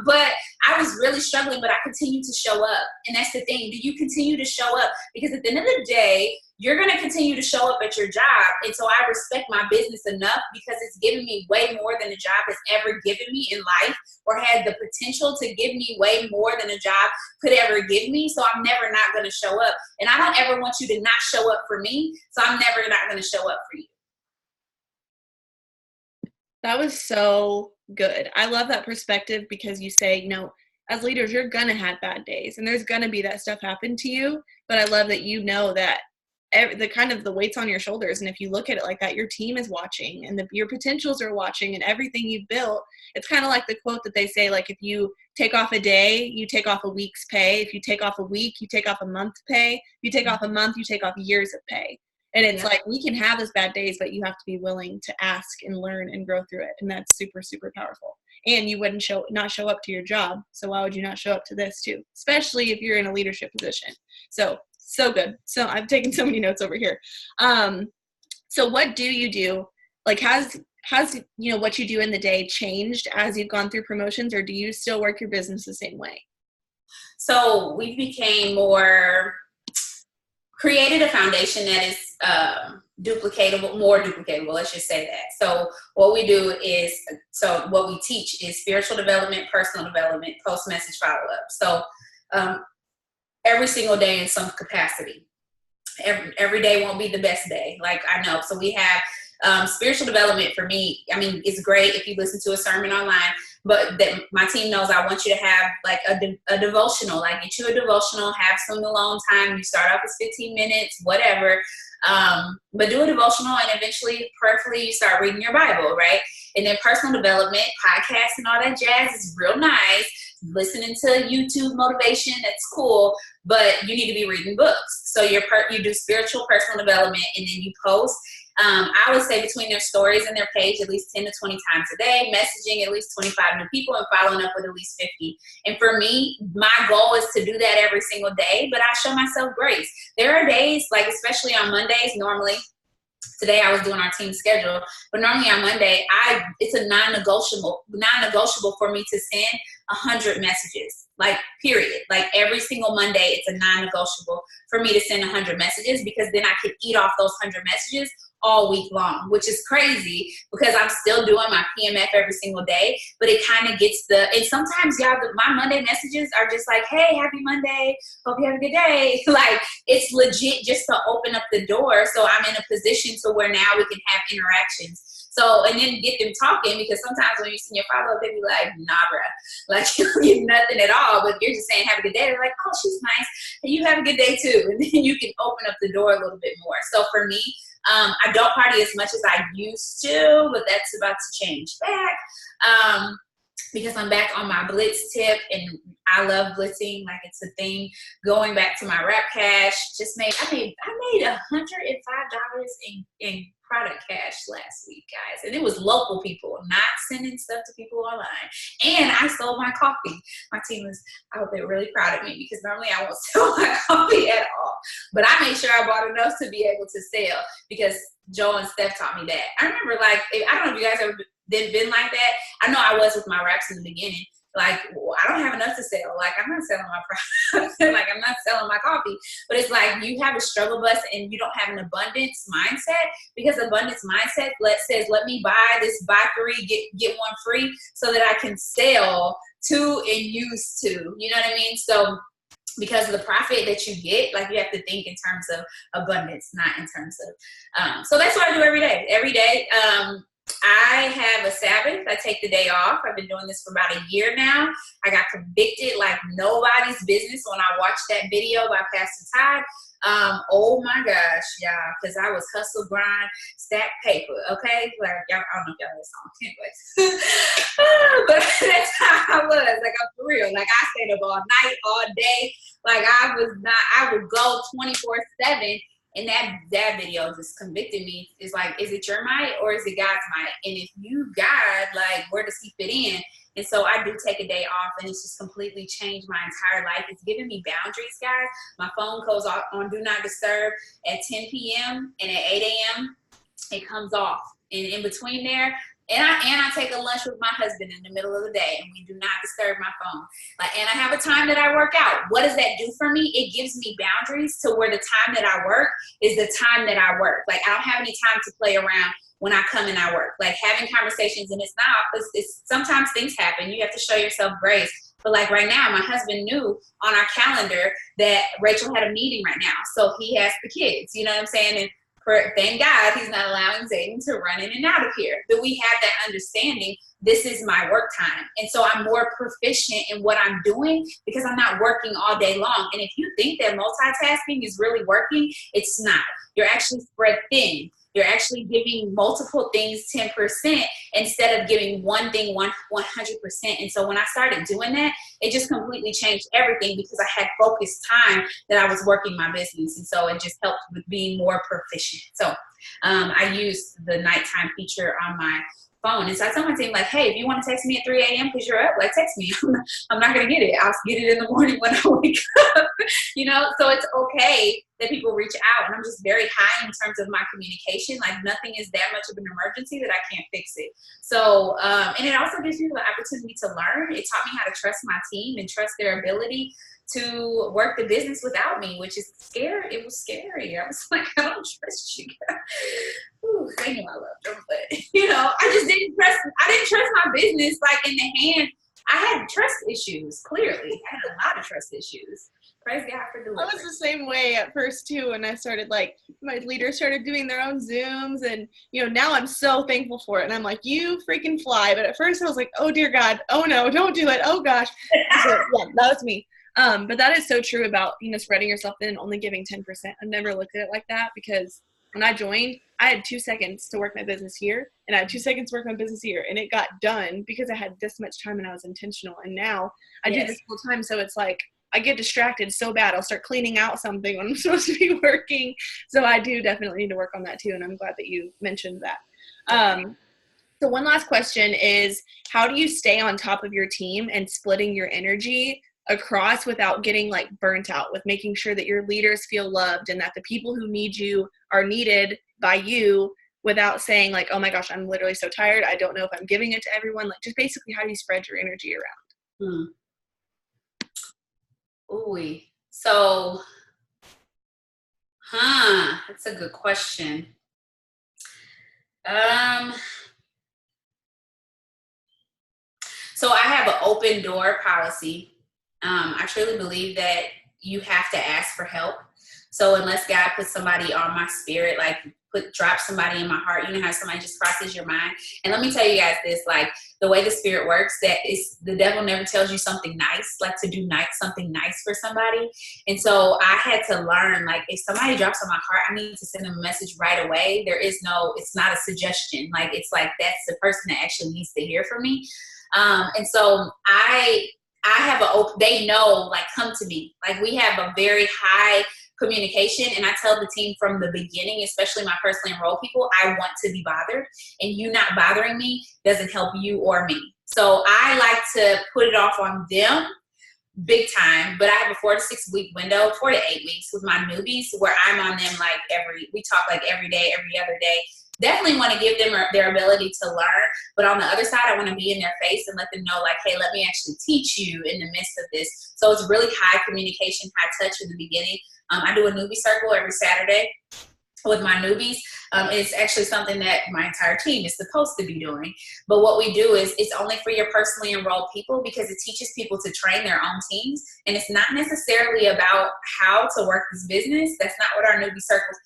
But I was really struggling, but I continued to show up. And that's the thing. Do you continue to show up? Because at the end of the day, you're going to continue to show up at your job. And so I respect my business enough because it's given me way more than a job has ever given me in life, or had the potential to give me way more than a job could ever give me. So I'm never not going to show up. And I don't ever want you to not show up for me. So I'm never not going to show up for you. That was so good. I love that perspective because you say, you know, as leaders, you're going to have bad days and there's going to be that stuff happen to you. But I love that you know that the kind of the weight's on your shoulders. And if you look at it like that, your team is watching and your potentials are watching and everything you've built. It's kind of like the quote that they say, like, if you take off a day, you take off a week's pay. If you take off a week, you take off a month's pay. If you take off a month, you take off years of pay. And it's like, we can have those bad days, but you have to be willing to ask and learn and grow through it. And that's super, super powerful. And you wouldn't not show up to your job. So why would you not show up to this too? Especially if you're in a leadership position. So good. So I've taken so many notes over here. So what do you do? Like, has you know, what you do in the day changed as you've gone through promotions, or do you still work your business the same way? So we became more, created a foundation that is more duplicatable, let's just say that. So what we do is, what we teach is spiritual development, personal development, post-message follow-up. So every single day in some capacity. Every day won't be the best day, like I know. So we have spiritual development for me. I mean, it's great if you listen to a sermon online, but that my team knows I want you to have like a devotional, like get you a devotional, have some alone time. You start off as 15 minutes, whatever. But do a devotional and eventually, prayerfully, you start reading your Bible, right? And then personal development, podcasts and all that jazz is real nice. Listening to YouTube motivation, that's cool, but you need to be reading books. So you do spiritual personal development, and then you post. I would say between their stories and their page at least 10 to 20 times a day, messaging at least 25 new people and following up with at least 50. And for me, my goal is to do that every single day, but I show myself grace. There are days, like especially on Mondays, normally, today I was doing our team schedule, but normally on Monday, it's a non-negotiable for me to send 100 messages, like period. Like every single Monday, it's a non-negotiable for me to send 100 messages, because then I could eat off those 100 messages all week long, which is crazy because I'm still doing my PMF every single day, but it kind of gets and sometimes y'all, my Monday messages are just like, hey, happy Monday, hope you have a good day. Like it's legit just to open up the door. So I'm in a position to where now we can have interactions. So, and then get them talking, because sometimes when you send your follow-up, they be like, nah, bruh, like you don't get nothing at all, but you're just saying, have a good day. They're like, oh, she's nice. And you have a good day too. And then you can open up the door a little bit more. So for me, I don't party as much as I used to, but that's about to change back. Because I'm back on my Blitz tip, and I love blitzing, like it's a thing. Going back to my Rap Cash, I made $105 in product cash last week, guys, and it was local people, not sending stuff to people online. And I sold my coffee. My team I hope they're really proud of me, because normally I won't sell my coffee at all, but I made sure I bought enough to be able to sell, because Joe and Steph taught me that. I remember, like, I don't know if you guys ever been like that. I know I was with my raps in the beginning. Like, well, I don't have enough to sell. Like, I'm not selling my product. Like, I'm not selling my coffee. But it's like you have a struggle bus and you don't have an abundance mindset, because abundance mindset says, let me buy 3, get 1 free, so that I can sell 2 and use 2. You know what I mean? So because of the profit that you get, like you have to think in terms of abundance, not in terms of, so that's what I do every day. I have a Sabbath. I take the day off. I've been doing this for about a year now. I got convicted like nobody's business when I watched that video by Pastor Todd. Oh my gosh, y'all, because I was hustle, grind, stack paper, okay? Like, y'all, I don't know if y'all know that song. Anyways. But that's how I was. Like, I'm for real. Like, I stayed up all night, all day. Like, I would go 24/7. And that video just convicted me. It's like, is it your might or is it God's might? And if you God, like, where does he fit in? And so I do take a day off, and it's just completely changed my entire life. It's giving me boundaries, guys. My phone goes off on Do Not Disturb at 10 p.m. and at 8 a.m. it comes off. And in between there, and I take a lunch with my husband in the middle of the day, and we do not disturb my phone. Like, and I have a time that I work out. What does that do for me? It gives me boundaries to where the time that I work is the time that I work. Like, I don't have any time to play around when I come and I work. Like, having conversations, and it's sometimes things happen. You have to show yourself grace. But like right now, my husband knew on our calendar that Rachel had a meeting right now. So he has the kids, you know what I'm saying? And thank God he's not allowing Zayden to run in and out of here. But we have that understanding. This is my work time. And so I'm more proficient in what I'm doing because I'm not working all day long. And if you think that multitasking is really working, it's not. You're actually spread thin. You're actually giving multiple things 10% instead of giving one thing 100%. And so when I started doing that, it just completely changed everything because I had focused time that I was working my business. And so it just helped with being more proficient. So I used the nighttime feature on my phone. And so I tell my team, like, hey, if you want to text me at 3 a.m. because you're up, like, text me. I'm not going to get it. I'll get it in the morning when I wake up. You know, so it's okay that people reach out. And I'm just very high in terms of my communication. Like, nothing is that much of an emergency that I can't fix it. So, and it also gives you the opportunity to learn. It taught me how to trust my team and trust their ability to work the business without me, which is scary. It was scary. I was like, I don't trust you guys. Ooh, they knew I loved them, but you know, I didn't trust my business like in the hand. I had trust issues, clearly. I had a lot of trust issues. Praise God for delivering. I was the same way at first too, and I started like my leaders started doing their own Zooms, and you know, now I'm so thankful for it. And I'm like, you freaking fly. But at first I was like, oh dear God, oh no, don't do it. Oh gosh. So, yeah, that was me. But that is so true about, you know, spreading yourself thin and only giving 10%. I've never looked at it like that because when I joined, I had 2 seconds to work my business here, and I had 2 seconds to work my business here, and it got done because I had this much time and I was intentional. And now I do this full time, so it's like I get distracted so bad. I'll start cleaning out something when I'm supposed to be working. So I do definitely need to work on that too, and I'm glad that you mentioned that. So one last question is, how do you stay on top of your team and splitting your energy across without getting like burnt out, with making sure that your leaders feel loved and that the people who need you are needed by you, without saying like, oh my gosh, I'm literally so tired, I don't know if I'm giving it to everyone. Like, just basically, how do you spread your energy around? Ooh, so that's a good question. So I have an open door policy. I truly believe that you have to ask for help. So unless God puts somebody on my spirit, like drop somebody in my heart, you know how somebody just crosses your mind. And let me tell you guys this, like the way the spirit works, that is, the devil never tells you something nice, like to do something nice for somebody. And so I had to learn, like if somebody drops on my heart, I need to send them a message right away. It's not a suggestion. Like, it's like, that's the person that actually needs to hear from me. And so I have they know, like, come to me. Like, we have a very high communication, and I tell the team from the beginning, especially my personally enrolled people, I want to be bothered, and you not bothering me doesn't help you or me. So I like to put it off on them big time, but I have a 4 to 6 week window, 4 to 8 weeks with my newbies, where I'm on them like we talk like every day, every other day. Definitely want to give them their ability to learn, but on the other side, I want to be in their face and let them know, like, hey, let me actually teach you in the midst of this. So it's really high communication, high touch in the beginning. I do a newbie circle every Saturday with my newbies. It's actually something that my entire team is supposed to be doing. But what we do is it's only for your personally enrolled people, because it teaches people to train their own teams. And it's not necessarily about how to work this business. That's not what our newbie circles,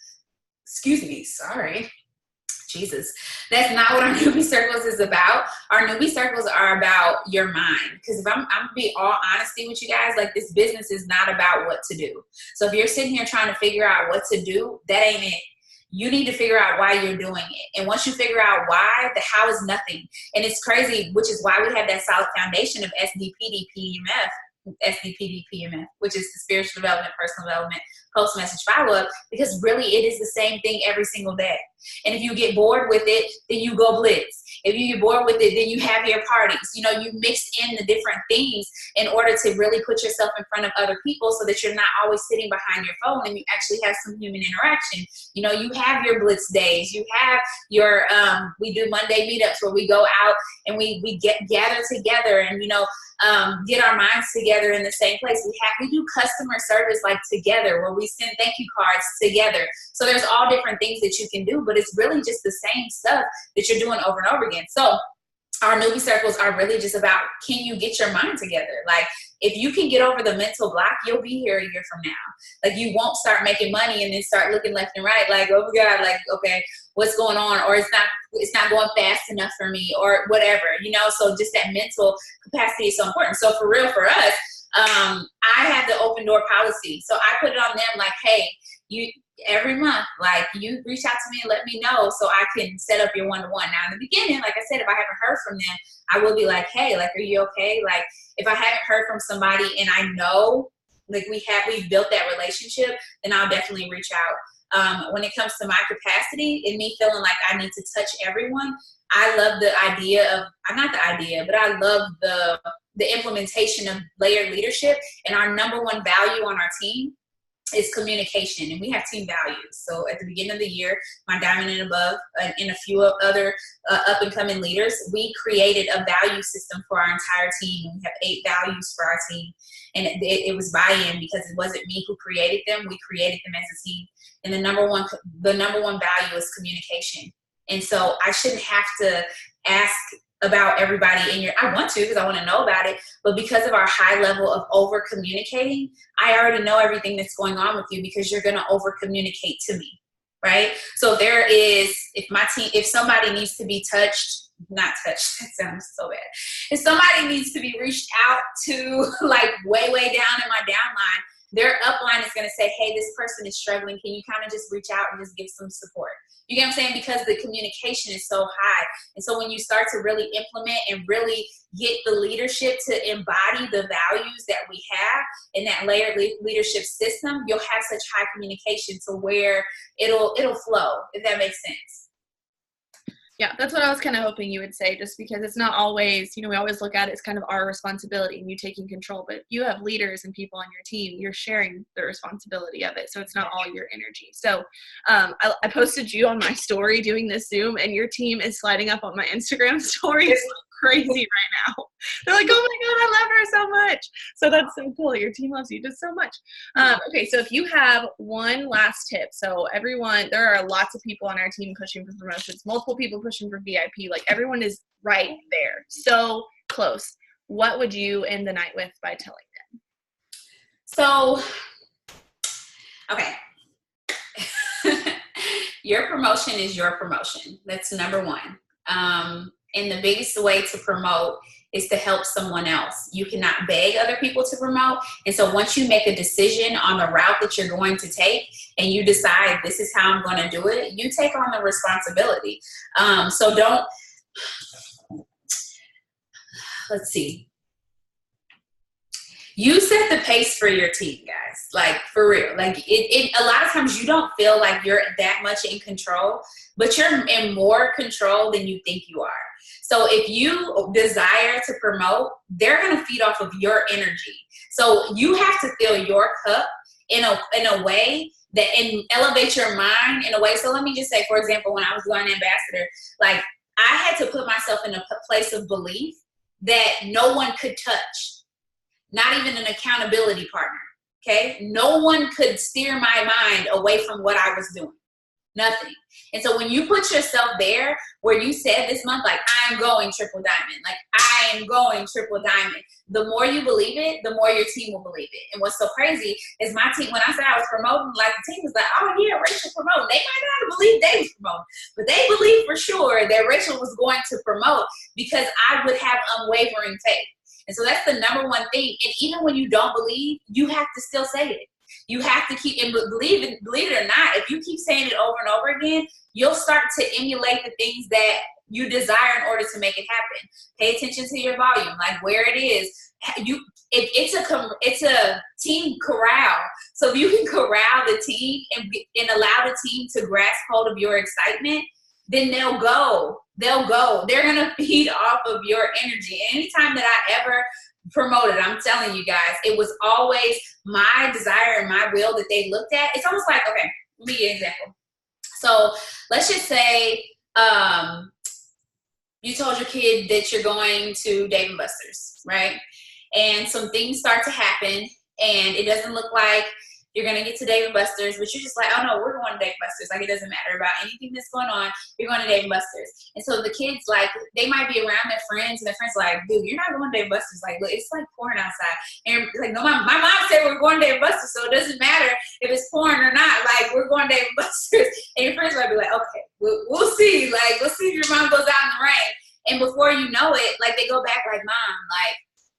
Jesus, that's not what our newbie circles is about. Our newbie circles are about your mind. Because if I'm to be all honesty with you guys, like this business is not about what to do. So if you're sitting here trying to figure out what to do, that ain't it. You need to figure out why you're doing it. And once you figure out why, the how is nothing. And it's crazy, which is why we have that solid foundation of SDPD-PMF, which is the spiritual development, personal development, post-message follow-up, because really it is the same thing every single day. And if you get bored with it, then you go blitz. If you get bored with it, then you have your parties. You know, you mix in the different things in order to really put yourself in front of other people so that you're not always sitting behind your phone and you actually have some human interaction. You know, you have your blitz days. You have your, we do Monday meetups where we go out and we gather together and, you know, get our minds together in the same place. We do customer service like together where we send thank you cards together. So there's all different things that you can do, but it's really just the same stuff that you're doing over and over again. So our newbie circles are really just about, can you get your mind together? Like, if you can get over the mental block, you'll be here a year from now. Like, you won't start making money and then start looking left and right like, oh my God, like, okay, what's going on? Or it's not going fast enough for me or whatever, you know? So just that mental capacity is so important. So for real, for us, I have the open door policy. So I put it on them like, hey, every month, like, you reach out to me and let me know so I can set up your one-to-one. Now in the beginning, like I said, if I haven't heard from them, I will be like, hey, like, are you okay? Like, if I haven't heard from somebody and I know, like, we've built that relationship, then I'll definitely reach out. When it comes to my capacity and me feeling like I need to touch everyone, I love the idea of, not the idea, but I love the implementation of layered leadership. And our number one value on our team is communication, and we have team values. So at the beginning of the year, my diamond and above and a few other up and coming leaders, we created a value system for our entire team. We have 8 values for our team, and it was buy-in because it wasn't me who created them. We created them as a team. And the number one value is communication. And so I shouldn't have to ask about everybody in I want to because I want to know about it, but because of our high level of over communicating, I already know everything that's going on with you because you're going to over communicate to me, right? So if somebody needs to be not touched, that sounds so bad. If somebody needs to be reached out to, like, way down in my downline, their upline is going to say, hey, this person is struggling. Can you kind of just reach out and just give some support? You get what I'm saying? Because the communication is so high. And so when you start to really implement and really get the leadership to embody the values that we have in that layered leadership system, you'll have such high communication to where it'll flow, if that makes sense. Yeah, that's what I was kind of hoping you would say, just because it's not always, we always look at it as kind of our responsibility and you taking control, but you have leaders and people on your team, you're sharing the responsibility of it. So it's not all your energy. So I posted you on my story doing this Zoom, and your team is sliding up on my Instagram stories crazy right now. They're like, oh my God, I love her so much. So that's so cool. Your team loves you just so much. Okay, so if you have one last tip, so everyone, there are lots of people on our team pushing for promotions, multiple people pushing for VIP, like everyone is right there, so close. What would you end the night with by telling them? So, okay. Your promotion is your promotion. That's number one. And the biggest way to promote is to help someone else. You cannot beg other people to promote. And so once you make a decision on the route that you're going to take and you decide this is how I'm going to do it, you take on the responsibility. So don't, let's see. You set the pace for your team, guys. Like, for real. Like, a lot of times you don't feel like you're that much in control, but you're in more control than you think you are. So if you desire to promote, they're going to feed off of your energy. So you have to fill your cup in a way that, and elevate your mind in a way. So let me just say, for example, when I was going ambassador, like, I had to put myself in a place of belief that no one could touch. Not even an accountability partner, okay? No one could steer my mind away from what I was doing, Nothing. And so when you put yourself there, where you said this month, like, I'm going triple diamond, like, I am going triple diamond, the more you believe it, the more your team will believe it. And what's so crazy is my team, when I said I was promoting, like, the team was like, oh yeah, Rachel promoting. They might not believe they was promoting, but they believed for sure that Rachel was going to promote because I would have unwavering faith. And so that's the number one thing. And even when you don't believe, you have to still say it. You have to keep, and believe it or not, if you keep saying it over and over again, you'll start to emulate the things that you desire in order to make it happen. Pay attention to your volume, like where it is. It's a team corral. So if you can corral the team and allow the team to grasp hold of your excitement, then they'll go. They're gonna feed off of your energy. And anytime that I ever promoted, I'm telling you guys, it was always my desire and my will that they looked at. It's almost like, okay, let me give you an example. So let's just say you told your kid that you're going to Dave & Buster's, right? And some things start to happen and it doesn't look like you're going to get to Dave & Buster's, but you're just like, oh no, we're going to Dave & Buster's. Like, it doesn't matter about anything that's going on. You're going to Dave & Buster's. And so the kids, like, they might be around their friends and their friends are like, dude, you're not going to Dave & Buster's. Like, look, it's like pouring outside. And like, no, my mom said we're going to Dave & Buster's, so it doesn't matter if it's pouring or not. Like, we're going to Dave & Buster's. And your friends might be like, okay, we'll see. Like, we'll see if your mom goes out in the rain. And before you know it, like, they go back like, mom, like,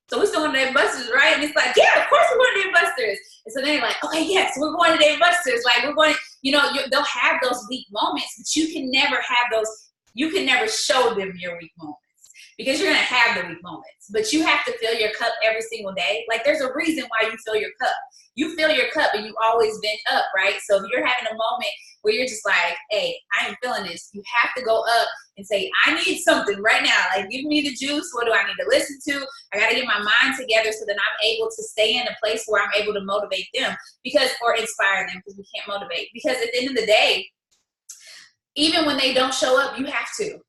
so we're still going to Dave & Buster's, right? And it's like, yeah, of course we're going to Dave & Buster's. And so they're like, okay, yes, we're going to Dave & Buster's. Like, we're going, they'll have those weak moments, but you can never have those, you can never show them your weak moments because you're going to have the weak moments. But you have to fill your cup every single day. Like, there's a reason why you fill your cup. You fill your cup and you always vent up, right? So if you're having a moment where you're just like, hey, I ain't feeling this, you have to go up and say, I need something right now. Like, give me the juice. What do I need to listen to? I got to get my mind together so that I'm able to stay in a place where I'm able to motivate them or inspire them, because we can't motivate. Because at the end of the day, even when they don't show up, you have to.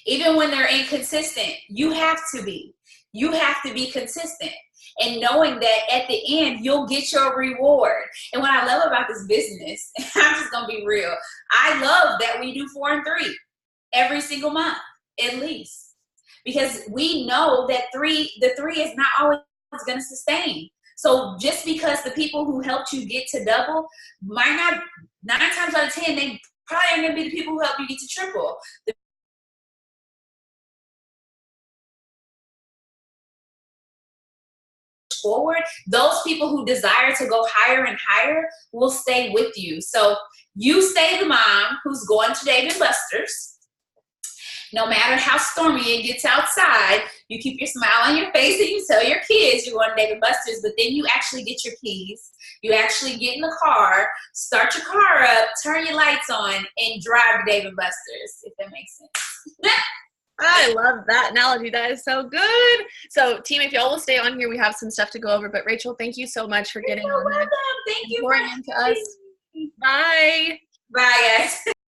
Even when they're inconsistent, you have to be. You have to be consistent. And knowing that at the end, you'll get your reward. And what I love about this business, I'm just going to be real, I love that we do 4 and 3 every single month, at least. Because we know that the 3 is not always going to sustain. So just because the people who helped you get to double might not, 9 times out of 10, they probably aren't going to be the people who help you get to triple. Forward, those people who desire to go higher and higher will stay with you. So you stay the mom who's going to Dave & Buster's. No matter how stormy it gets outside, you keep your smile on your face and you tell your kids you're going to Dave & Buster's, but then you actually get your keys. You actually get in the car, start your car up, turn your lights on, and drive to Dave & Buster's, if that makes sense. I love that analogy. That is so good. So, team, if y'all will stay on here, we have some stuff to go over. But Rachel, thank you so much for getting on. Welcome. Thank you for pouring into us. Bye. Bye, guys.